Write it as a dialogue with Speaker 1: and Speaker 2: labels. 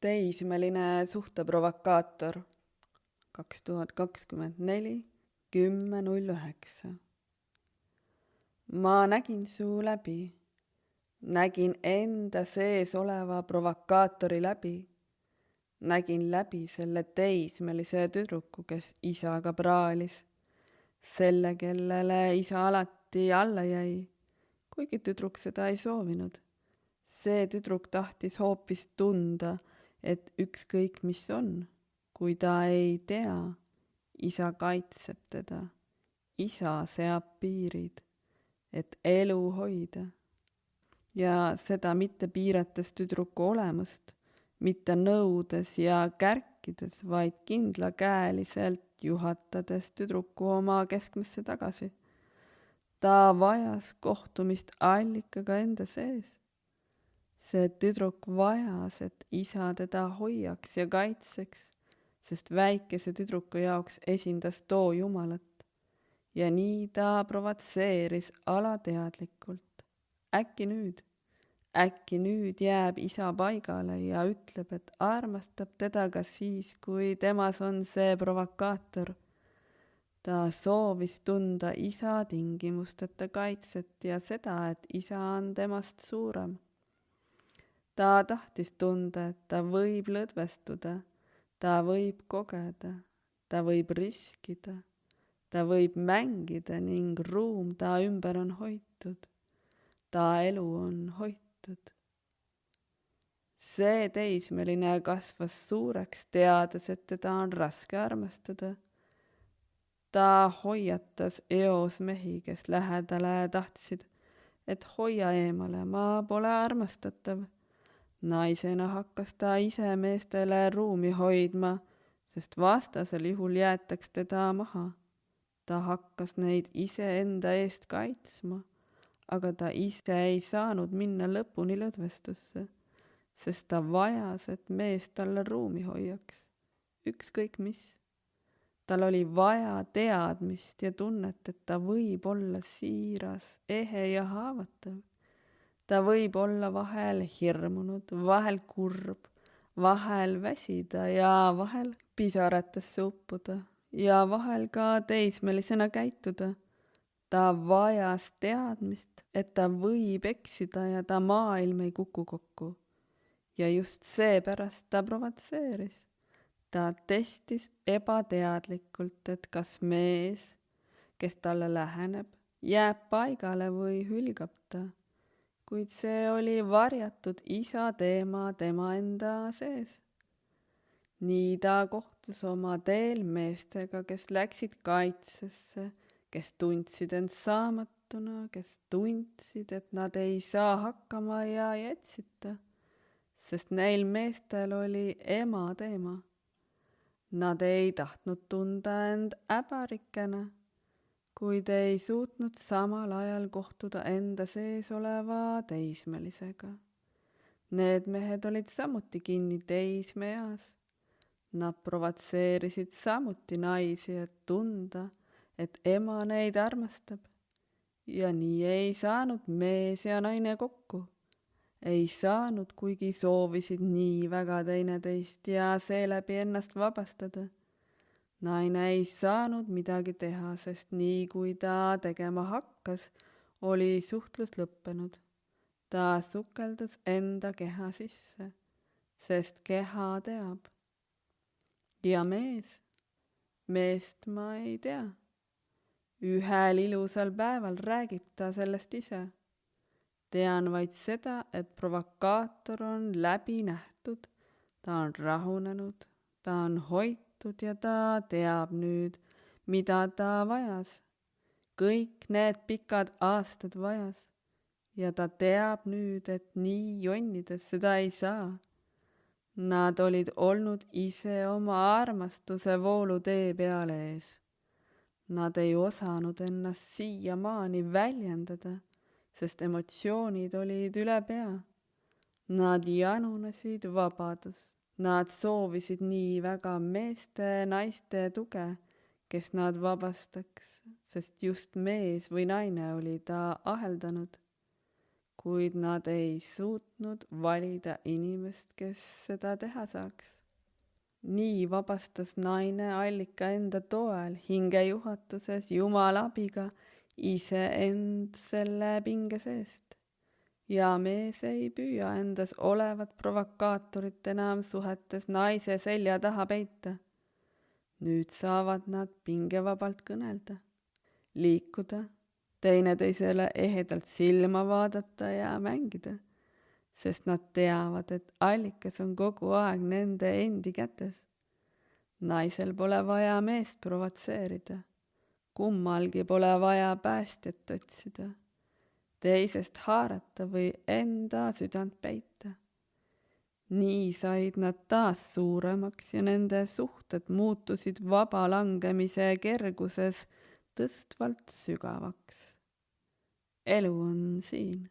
Speaker 1: Teismeline suhteprovokaator 2024 10.09. Ma nägin su läbi, nägin enda sees oleva provokaatori läbi, nägin läbi selle teismelise tüdruku, kes isaga praalis, selle, kellele isa alati alla jäi, kuigi tüdruk seda ei soovinud. See tüdruk tahtis hoopis tunda, et ükskõik mis on, kui ta ei tea, isa kaitseb teda, isa seab piirid, et elu hoida. Ja seda mitte piirates tüdruku olemust, mitte nõudes ja kärkides, vaid kindlakäeliselt juhatades tüdruku oma keskmesse tagasi. Ta vajas kohtumist allikaga enda sees. See tüdruk vajas, et isa teda hoiaks ja kaitseks, sest väikese tüdruku jaoks esindas too Jumalat. Ja nii ta provotseeris alateadlikult. Äkki nüüd jääb isa paigale ja ütleb, et armastab teda ka siis, kui temas on see provokaator. Ta soovis tunda isa tingimusteta kaitset ja seda, et isa on temast suurem. Ta tahtis tunda, et ta võib lõdvestuda, ta võib kogeda, ta võib riskida, ta võib mängida ning ruum ta ümber on hoitud. Ta elu on hoitud. See teismeline kasvas suureks, teades, et teda on raske armastada. Ta hoiatas eos mehi, kes lähedale tahtsid, et hoia eemale, ma pole armastatav. Naisena hakkas ta ise meestele ruumi hoidma, sest vastasel juhul jäetaks teda maha. Ta hakkas neid iseenda eest kaitsma, aga ta ise ei saanud minna lõpuni lõdvestusse, sest ta vajas, et mees talle ruumi hoiaks, ükskõik mis. Tal oli vaja teadmist ja tunnet, et ta võib olla siiras, ehe ja haavatav. Ta võib olla vahel hirmunud, vahel kurb, vahel väsida ja vahel pisaratesse uppuda ja vahel ka teismelisena käituda. Ta vajas teadmist, et ta võib eksida ja ta maailm ei kuku kokku. Ja just seepärast ta provotseeris. Ta testis ebateadlikult, et kas mees, kes talle läheneb, jääb paigale või hülgab ta. Kuid see oli varjatud isa teema tema enda sees. Nii ta kohtus oma teel meestega, kes läksid kaitsesse, kes tundsid end saamatuna, kes tundsid, et nad ei saa hakkama ja jätsid ta, sest neil meestel oli ema teema. Nad ei tahtnud tunda end äbarikena, kuid ei suutnud samal ajal kohtuda enda sees oleva teismelisega. Need mehed olid samuti kinni teismeeas. Nad provotseerisid samuti naisi, et tunda, et ema neid armastab. Ja nii ei saanud mees ja naine kokku. Ei saanud, kuigi soovisid nii väga teineteist ja seeläbi ennast vabastada. Naine ei saanud midagi teha, sest nii kui ta tegema hakkas, oli suhtlus lõppenud. Ta sukeldus enda keha sisse, sest keha teab. Ja meest ma ei tea. Ühel ilusal päeval räägib ta sellest ise. Tean vaid seda, et provokaator on läbi nähtud, ta on rahunenud, ta on hoitud ja ta teab nüüd, mida ta vajas. Kõik need pikad aastad vajas. Ja ta teab nüüd, et nii jonnides seda ei saa. Nad olid olnud ise oma armastuse voolutee peale ees. Nad ei osanud ennast siiamaani väljendada, sest emotsioonid olid üle pea. Nad janunesid vabadust. Nad soovisid nii väga meeste, naiste tuge, kes nad vabastaks, sest just mees või naine oli ta aheldanud. kuid nad ei suutnud valida inimest, kes seda teha saaks. Nii vabastas naine Allika enda toel hingejuhatuses Jumala abiga iseend selle pinge seest. Ja mees ei püüa endas olevat provokaatorit enam suhetes naise selja taha peita. Nüüd saavad nad pingevabalt kõnelda, liikuda, teineteisele ehedalt silma vaadata ja mängida, sest nad teavad, et Allikas on kogu aeg nende endi kätes. Naisel pole vaja meest provotseerida, kummalgi pole vaja päästjat otsida, teisest haarata või enda südant peita. Nii said nad taas suuremaks ja nende suhted muutusid vaba langemise kerguses tõstvalt sügavaks. Elu on siin.